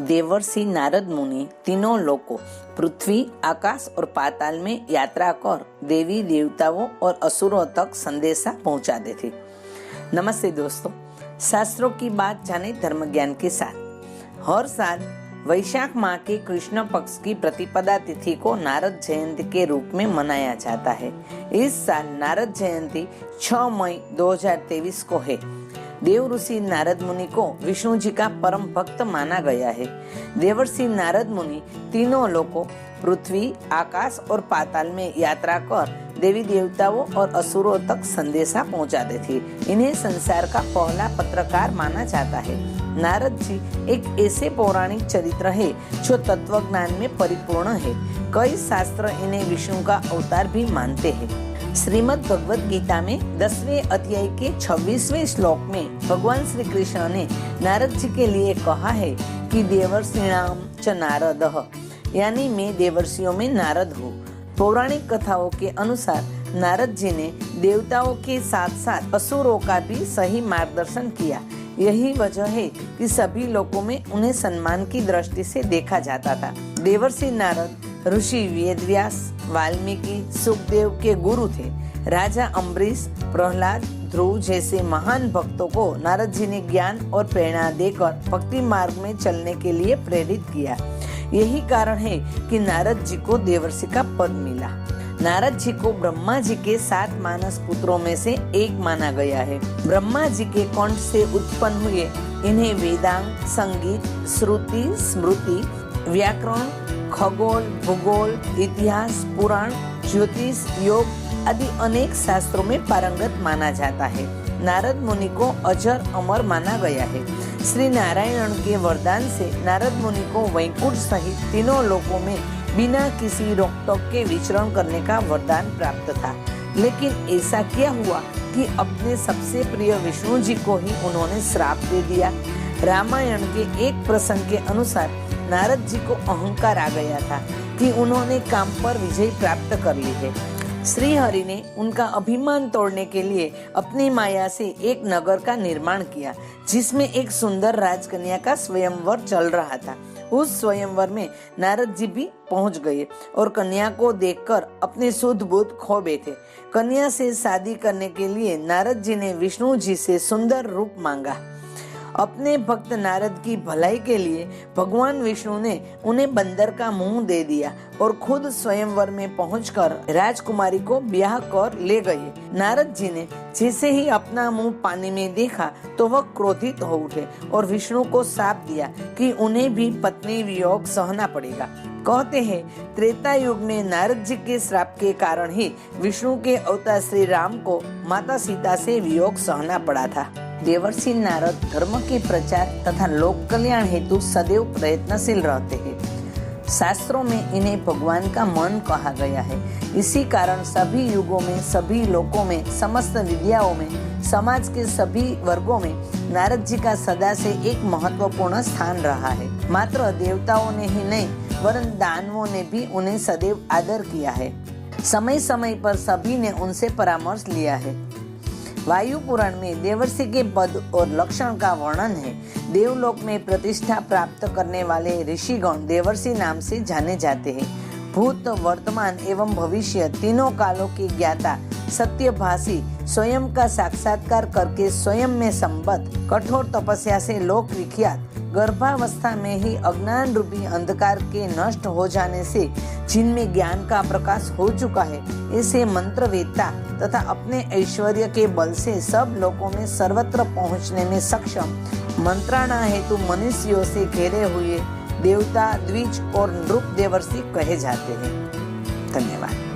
देवर्षि नारद मुनि तीनों लोकों पृथ्वी, आकाश और पाताल में यात्रा कर देवी देवताओं और असुरों तक संदेशा पहुंचाते थे। नमस्ते दोस्तों, शास्त्रों की बात जाने धर्म ज्ञान के साथ। हर साल वैशाख माह के कृष्ण पक्ष की प्रतिपदा तिथि को नारद जयंती के रूप में मनाया जाता है। इस साल नारद जयंती 6 मई 2023 को है। देव ऋषि नारद मुनि को विष्णु जी का परम भक्त माना गया है। देवर्षि नारद मुनि तीनों लोकों पृथ्वी, आकाश और पाताल में यात्रा कर देवी देवताओं और असुरों तक संदेशा पहुंचाते थे। इन्हें संसार का पहला पत्रकार माना जाता है। नारद जी एक ऐसे पौराणिक चरित्र है जो तत्व ज्ञान में परिपूर्ण है। कई शास्त्र इन्हें विष्णु का अवतार भी मानते हैं। श्रीमद् भगवत गीता में 10वें अध्याय के 26वें श्लोक में भगवान श्री कृष्ण ने नारद जी के लिए कहा है कि देवर्षिणाम च नारदः, यानी मैं देवर्षियों में नारद हूँ। पौराणिक कथाओं के अनुसार नारद जी ने देवताओं के साथ साथ असुरों का भी सही मार्गदर्शन किया। यही वजह है कि सभी लोगों में उन्हें सम्मान की दृष्टि से देखा जाता था। देवर्षि नारद ऋषि वेदव्यास, वाल्मीकि, सुखदेव के गुरु थे। राजा अम्बरीश, प्रहलाद, ध्रुव जैसे महान भक्तों को नारद जी ने ज्ञान और प्रेरणा देकर भक्ति मार्ग में चलने के लिए प्रेरित किया। यही कारण है कि नारद जी को देवर्षि का पद मिला। नारद जी को ब्रह्मा जी के 7 मानस पुत्रों में से एक माना गया है। ब्रह्मा जी के कंठ से उत्पन्न हुए इन्हें वेदांग, संगीत, श्रुति, स्मृति, व्याकरण, खगोल, भूगोल, इतिहास, पुराण, ज्योतिष, योग आदि अनेक शास्त्रों में पारंगत माना जाता है। नारद मुनि को अजर अमर माना गया है। श्री नारायण के वरदान से नारद मुनि को वैकुंठ सहित तीनों लोकों में बिना किसी रोक-टोक के विचरण करने का वरदान प्राप्त था। लेकिन ऐसा क्या हुआ कि अपने सबसे प्रिय विष्णु जी को ही उन्होंने श्राप दे दिया। रामायण के एक प्रसंग के अनुसार नारद जी को अहंकार आ गया था कि उन्होंने काम पर विजय प्राप्त कर ली है। श्री हरि ने उनका अभिमान तोड़ने के लिए अपनी माया से एक नगर का निर्माण किया, जिसमें एक सुंदर राजकन्या का स्वयंवर चल रहा था। उस स्वयंवर में नारद जी भी पहुंच गए और कन्या को देखकर अपने शुद्ध बुद्ध खो बैठे। कन्या से शादी करने के लिए नारद जी ने विष्णु जी से सुंदर रूप मांगा। अपने भक्त नारद की भलाई के लिए भगवान विष्णु ने उन्हें बंदर का मुंह दे दिया और खुद स्वयंवर में पहुंचकर राजकुमारी को ब्याह कर ले गए। नारद जी ने जैसे ही अपना मुंह पानी में देखा तो वह क्रोधित हो उठे और विष्णु को शाप दिया कि उन्हें भी पत्नी वियोग सहना पड़ेगा। कहते हैं त्रेता युग में नारद जी के श्राप के कारण ही विष्णु के अवतार श्री राम को माता सीता से वियोग सहना पड़ा था। देवर्षि नारद धर्म के प्रचार तथा लोक कल्याण हेतु सदैव प्रयत्नशील रहते हैं। शास्त्रों में इन्हें भगवान का मन कहा गया है। इसी कारण सभी युगों में, सभी लोकों में, समस्त विद्याओं में, समाज के सभी वर्गों में नारद जी का सदा से एक महत्वपूर्ण स्थान रहा है। मात्र देवताओं ने ही नहीं वरन दानवों ने भी उन्हें सदैव आदर किया है। समय समय पर सभी ने उनसे परामर्श लिया है। वायु पुराण में देवर्षि के पद और लक्षण का वर्णन है। देवलोक में प्रतिष्ठा प्राप्त करने वाले ऋषिगण देवर्षि नाम से जाने जाते हैं। भूत, वर्तमान एवं भविष्य तीनों कालों के ज्ञाता, सत्यभाषी, स्वयं का साक्षात्कार करके स्वयं में संबद्ध, कठोर तपस्या से लोक विख्यात, गर्भावस्था में ही अज्ञान रूपी अंधकार के नष्ट हो जाने से जिनमें ज्ञान का प्रकाश हो चुका है, ऐसे मंत्रवेत्ता तथा अपने ऐश्वर्य के बल से सब लोगों में सर्वत्र पहुंचने में सक्षम, मंत्राणा हेतु मनुष्यों से घेरे हुए देवता, द्विज और नृप देवर्षि कहे जाते हैं। धन्यवाद।